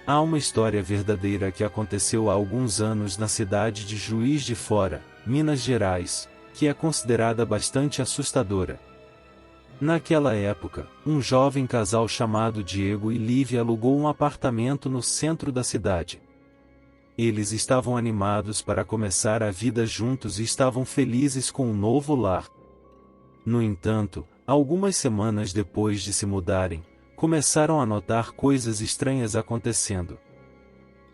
Há uma história verdadeira que aconteceu há alguns anos na cidade de Juiz de Fora, Minas Gerais, que é considerada bastante assustadora. Naquela época, um jovem casal chamado Diego e Lívia alugou um apartamento no centro da cidade. Eles estavam animados para começar a vida juntos e estavam felizes com um novo lar. No entanto, algumas semanas depois de se mudarem, começaram a notar coisas estranhas acontecendo.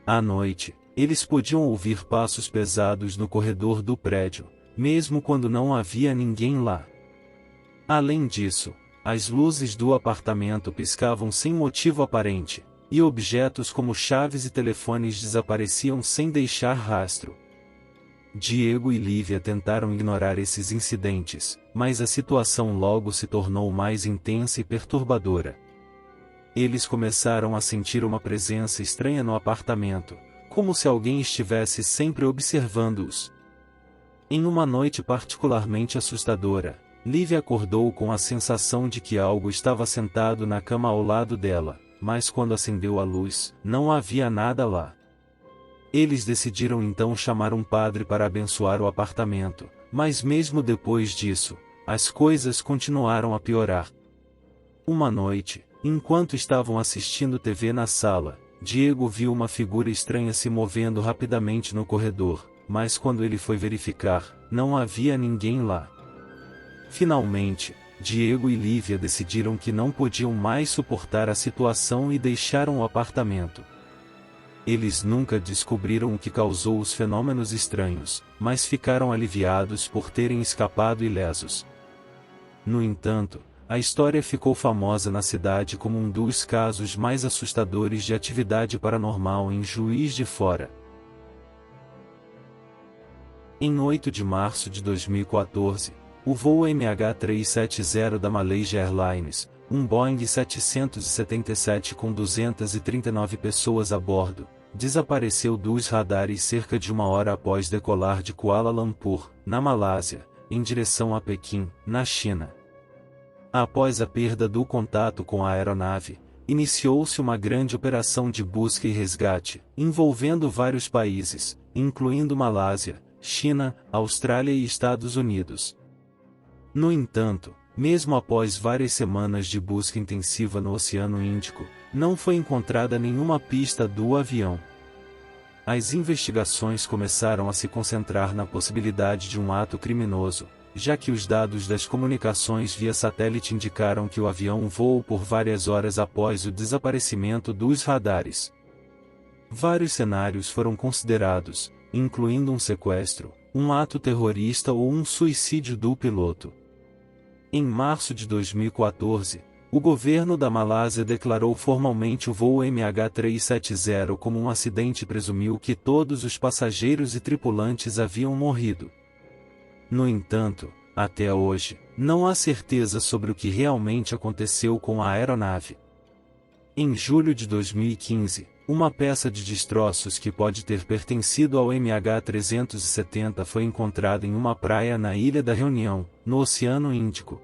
À noite, eles podiam ouvir passos pesados no corredor do prédio, mesmo quando não havia ninguém lá. Além disso, as luzes do apartamento piscavam sem motivo aparente, e objetos como chaves e telefones desapareciam sem deixar rastro. Diego e Lívia tentaram ignorar esses incidentes, mas a situação logo se tornou mais intensa e perturbadora. Eles começaram a sentir uma presença estranha no apartamento, como se alguém estivesse sempre observando-os. Em uma noite particularmente assustadora, Lívia acordou com a sensação de que algo estava sentado na cama ao lado dela, mas quando acendeu a luz, não havia nada lá. Eles decidiram então chamar um padre para abençoar o apartamento, mas mesmo depois disso, as coisas continuaram a piorar. Uma noite, enquanto estavam assistindo TV na sala, Diego viu uma figura estranha se movendo rapidamente no corredor, mas quando ele foi verificar, não havia ninguém lá. Finalmente, Diego e Lívia decidiram que não podiam mais suportar a situação e deixaram o apartamento. Eles nunca descobriram o que causou os fenômenos estranhos, mas ficaram aliviados por terem escapado ilesos. No entanto, a história ficou famosa na cidade como um dos casos mais assustadores de atividade paranormal em Juiz de Fora. Em 8 de março de 2014, o voo MH370 da Malaysia Airlines, um Boeing 777 com 239 pessoas a bordo, desapareceu dos radares cerca de uma hora após decolar de Kuala Lumpur, na Malásia, em direção a Pequim, na China. Após a perda do contato com a aeronave, iniciou-se uma grande operação de busca e resgate, envolvendo vários países, incluindo Malásia, China, Austrália e Estados Unidos. No entanto, mesmo após várias semanas de busca intensiva no Oceano Índico, não foi encontrada nenhuma pista do avião. As investigações começaram a se concentrar na possibilidade de um ato criminoso, já que os dados das comunicações via satélite indicaram que o avião voou por várias horas após o desaparecimento dos radares. Vários cenários foram considerados, incluindo um sequestro, um ato terrorista ou um suicídio do piloto. Em março de 2014, o governo da Malásia declarou formalmente o voo MH370 como um acidente e presumiu que todos os passageiros e tripulantes haviam morrido. No entanto, até hoje, não há certeza sobre o que realmente aconteceu com a aeronave. Em julho de 2015, uma peça de destroços que pode ter pertencido ao MH370 foi encontrada em uma praia na Ilha da Reunião, no Oceano Índico.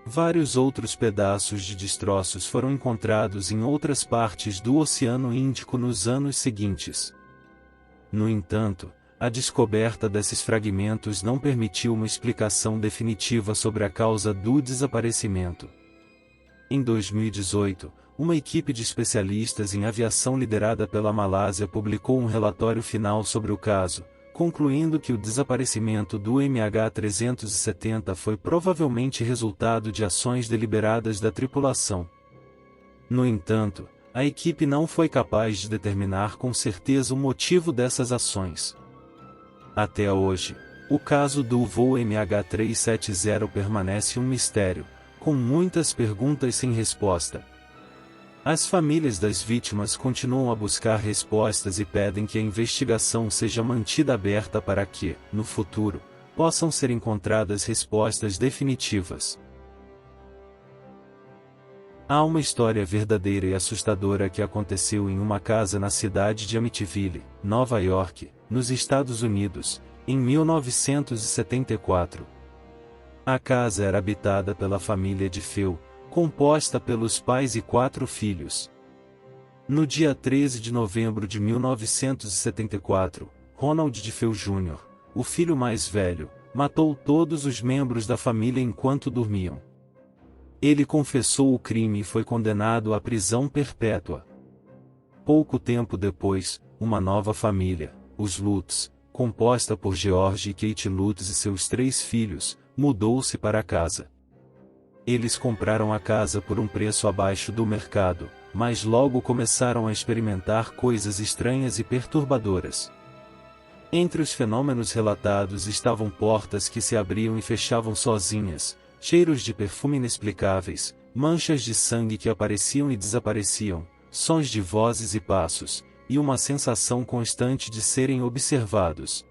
Vários outros pedaços de destroços foram encontrados em outras partes do Oceano Índico nos anos seguintes. No entanto, a descoberta desses fragmentos não permitiu uma explicação definitiva sobre a causa do desaparecimento. Em 2018, uma equipe de especialistas em aviação liderada pela Malásia publicou um relatório final sobre o caso, concluindo que o desaparecimento do MH370 foi provavelmente resultado de ações deliberadas da tripulação. No entanto, a equipe não foi capaz de determinar com certeza o motivo dessas ações. Até hoje, o caso do voo MH370 permanece um mistério, com muitas perguntas sem resposta. As famílias das vítimas continuam a buscar respostas e pedem que a investigação seja mantida aberta para que, no futuro, possam ser encontradas respostas definitivas. Há uma história verdadeira e assustadora que aconteceu em uma casa na cidade de Amityville, Nova York, nos Estados Unidos, em 1974. A casa era habitada pela família de Phil, composta pelos pais e 4 filhos. No dia 13 de novembro de 1974, Ronald DeFeo Jr., o filho mais velho, matou todos os membros da família enquanto dormiam. Ele confessou o crime e foi condenado à prisão perpétua. Pouco tempo depois, uma nova família, os Lutz, composta por George e Kate Lutz e seus 3 filhos, mudou-se para a casa. Eles compraram a casa por um preço abaixo do mercado, mas logo começaram a experimentar coisas estranhas e perturbadoras. Entre os fenômenos relatados estavam portas que se abriam e fechavam sozinhas, cheiros de perfume inexplicáveis, manchas de sangue que apareciam e desapareciam, sons de vozes e passos, e uma sensação constante de serem observados.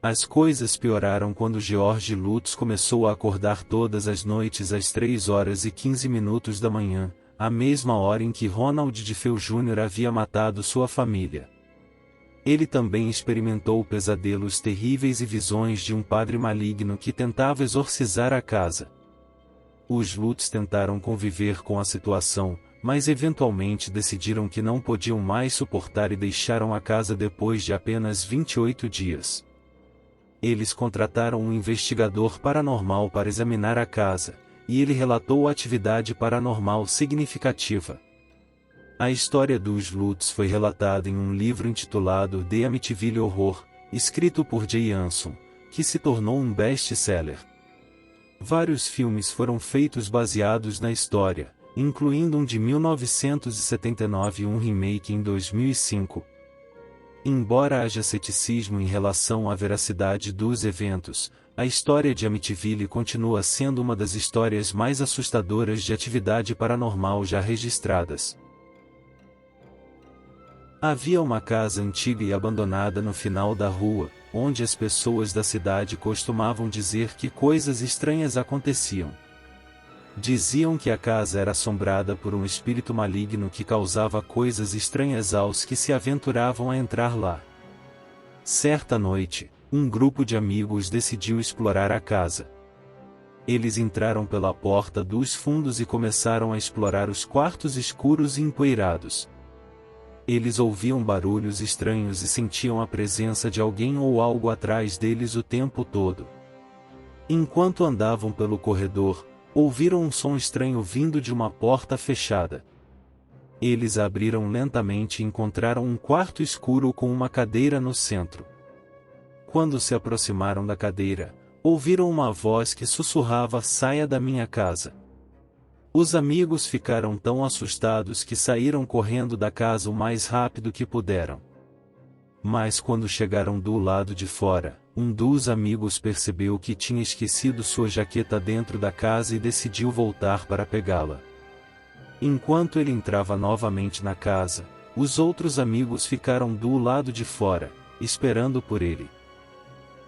As coisas pioraram quando George Lutz começou a acordar todas as noites às 3h15 da manhã, a mesma hora em que Ronald DeFeo Jr. havia matado sua família. Ele também experimentou pesadelos terríveis e visões de um padre maligno que tentava exorcizar a casa. Os Lutz tentaram conviver com a situação, mas eventualmente decidiram que não podiam mais suportar e deixaram a casa depois de apenas 28 dias. Eles contrataram um investigador paranormal para examinar a casa, e ele relatou atividade paranormal significativa. A história dos Lutz foi relatada em um livro intitulado The Amityville Horror, escrito por Jay Anson, que se tornou um best-seller. Vários filmes foram feitos baseados na história, incluindo um de 1979 e um remake em 2005. Embora haja ceticismo em relação à veracidade dos eventos, a história de Amityville continua sendo uma das histórias mais assustadoras de atividade paranormal já registradas. Havia uma casa antiga e abandonada no final da rua, onde as pessoas da cidade costumavam dizer que coisas estranhas aconteciam. Diziam que a casa era assombrada por um espírito maligno que causava coisas estranhas aos que se aventuravam a entrar lá. Certa noite, um grupo de amigos decidiu explorar a casa. Eles entraram pela porta dos fundos e começaram a explorar os quartos escuros e empoeirados. Eles ouviam barulhos estranhos e sentiam a presença de alguém ou algo atrás deles o tempo todo. Enquanto andavam pelo corredor, ouviram um som estranho vindo de uma porta fechada. Eles abriram lentamente e encontraram um quarto escuro com uma cadeira no centro. Quando se aproximaram da cadeira, ouviram uma voz que sussurrava: "Saia da minha casa." Os amigos ficaram tão assustados que saíram correndo da casa o mais rápido que puderam. Mas quando chegaram do lado de fora, um dos amigos percebeu que tinha esquecido sua jaqueta dentro da casa e decidiu voltar para pegá-la. Enquanto ele entrava novamente na casa, os outros amigos ficaram do lado de fora, esperando por ele.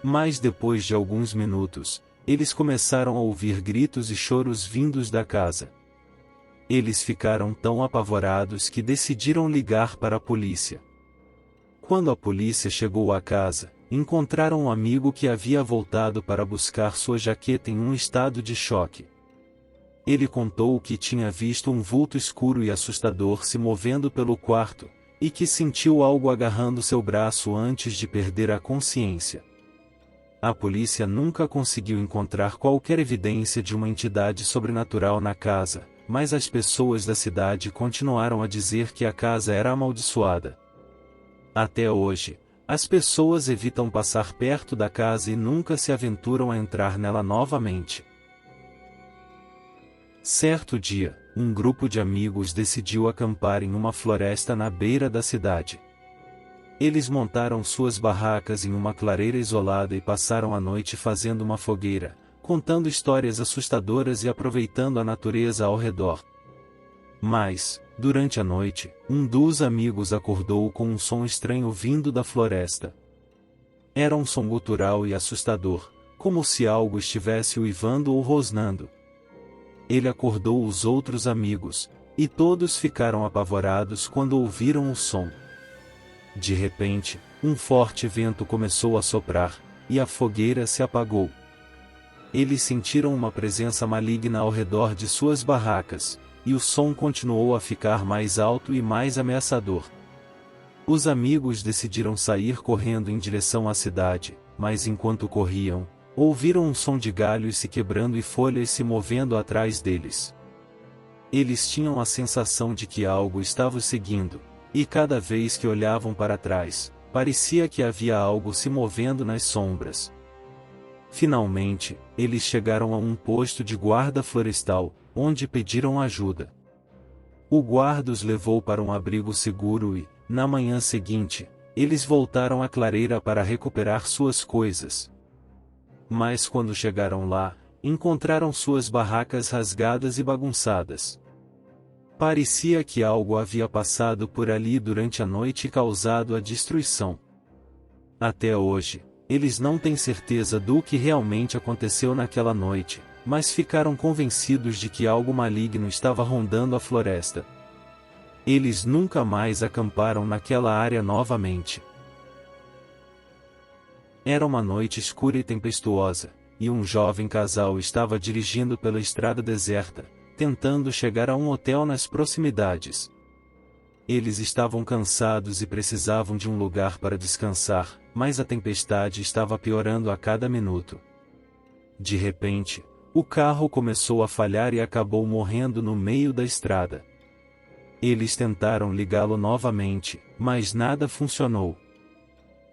Mas depois de alguns minutos, eles começaram a ouvir gritos e choros vindos da casa. Eles ficaram tão apavorados que decidiram ligar para a polícia. Quando a polícia chegou à casa, encontraram um amigo que havia voltado para buscar sua jaqueta em um estado de choque. Ele contou que tinha visto um vulto escuro e assustador se movendo pelo quarto, e que sentiu algo agarrando seu braço antes de perder a consciência. A polícia nunca conseguiu encontrar qualquer evidência de uma entidade sobrenatural na casa, mas as pessoas da cidade continuaram a dizer que a casa era amaldiçoada. Até hoje, as pessoas evitam passar perto da casa e nunca se aventuram a entrar nela novamente. Certo dia, um grupo de amigos decidiu acampar em uma floresta na beira da cidade. Eles montaram suas barracas em uma clareira isolada e passaram a noite fazendo uma fogueira, contando histórias assustadoras e aproveitando a natureza ao redor. Mas, durante a noite, um dos amigos acordou com um som estranho vindo da floresta. Era um som gutural e assustador, como se algo estivesse uivando ou rosnando. Ele acordou os outros amigos, e todos ficaram apavorados quando ouviram o som. De repente, um forte vento começou a soprar, e a fogueira se apagou. Eles sentiram uma presença maligna ao redor de suas barracas, e o som continuou a ficar mais alto e mais ameaçador. Os amigos decidiram sair correndo em direção à cidade, mas enquanto corriam, ouviram um som de galhos se quebrando e folhas se movendo atrás deles. Eles tinham a sensação de que algo estava os seguindo, e cada vez que olhavam para trás, parecia que havia algo se movendo nas sombras. Finalmente, eles chegaram a um posto de guarda florestal, onde pediram ajuda. O guarda os levou para um abrigo seguro e, na manhã seguinte, eles voltaram à clareira para recuperar suas coisas. Mas quando chegaram lá, encontraram suas barracas rasgadas e bagunçadas. Parecia que algo havia passado por ali durante a noite e causado a destruição. Até hoje, eles não têm certeza do que realmente aconteceu naquela noite, mas ficaram convencidos de que algo maligno estava rondando a floresta. Eles nunca mais acamparam naquela área novamente. Era uma noite escura e tempestuosa, e um jovem casal estava dirigindo pela estrada deserta, tentando chegar a um hotel nas proximidades. Eles estavam cansados e precisavam de um lugar para descansar, mas a tempestade estava piorando a cada minuto. De repente, o carro começou a falhar e acabou morrendo no meio da estrada. Eles tentaram ligá-lo novamente, mas nada funcionou.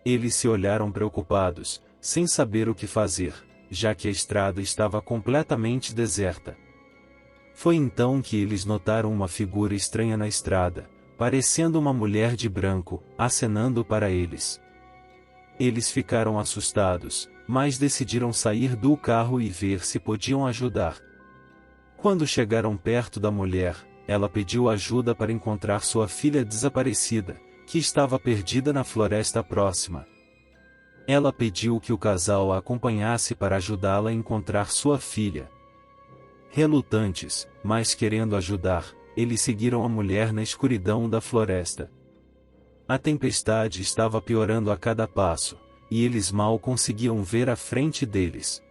Eles se olharam preocupados, sem saber o que fazer, já que a estrada estava completamente deserta. Foi então que eles notaram uma figura estranha na estrada, parecendo uma mulher de branco, acenando para eles. Eles ficaram assustados, mas decidiram sair do carro e ver se podiam ajudar. Quando chegaram perto da mulher, ela pediu ajuda para encontrar sua filha desaparecida, que estava perdida na floresta próxima. Ela pediu que o casal a acompanhasse para ajudá-la a encontrar sua filha. Relutantes, mas querendo ajudar, eles seguiram a mulher na escuridão da floresta. A tempestade estava piorando a cada passo, e eles mal conseguiam ver à frente deles.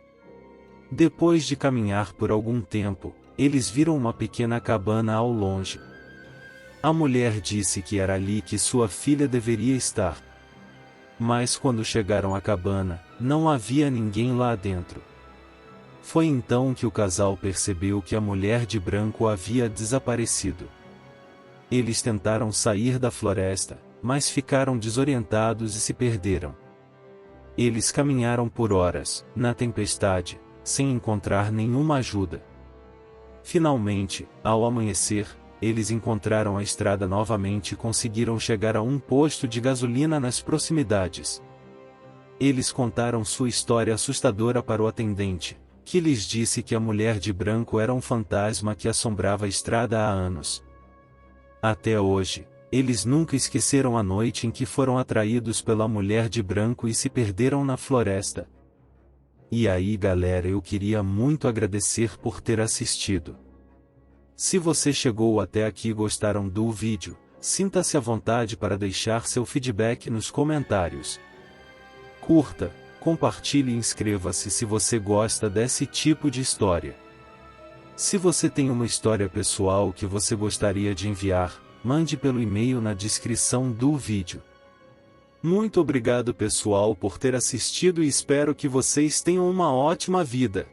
Depois de caminhar por algum tempo, eles viram uma pequena cabana ao longe. A mulher disse que era ali que sua filha deveria estar. Mas quando chegaram à cabana, não havia ninguém lá dentro. Foi então que o casal percebeu que a mulher de branco havia desaparecido. Eles tentaram sair da floresta, mas ficaram desorientados e se perderam. Eles caminharam por horas, na tempestade, sem encontrar nenhuma ajuda. Finalmente, ao amanhecer, eles encontraram a estrada novamente e conseguiram chegar a um posto de gasolina nas proximidades. Eles contaram sua história assustadora para o atendente, que lhes disse que a mulher de branco era um fantasma que assombrava a estrada há anos. Até hoje, eles nunca esqueceram a noite em que foram atraídos pela mulher de branco e se perderam na floresta. E aí galera, eu queria muito agradecer por ter assistido. Se você chegou até aqui e gostaram do vídeo, sinta-se à vontade para deixar seu feedback nos comentários. Curta, compartilhe e inscreva-se se você gosta desse tipo de história. Se você tem uma história pessoal que você gostaria de enviar, mande pelo e-mail na descrição do vídeo. Muito obrigado pessoal por ter assistido e espero que vocês tenham uma ótima vida.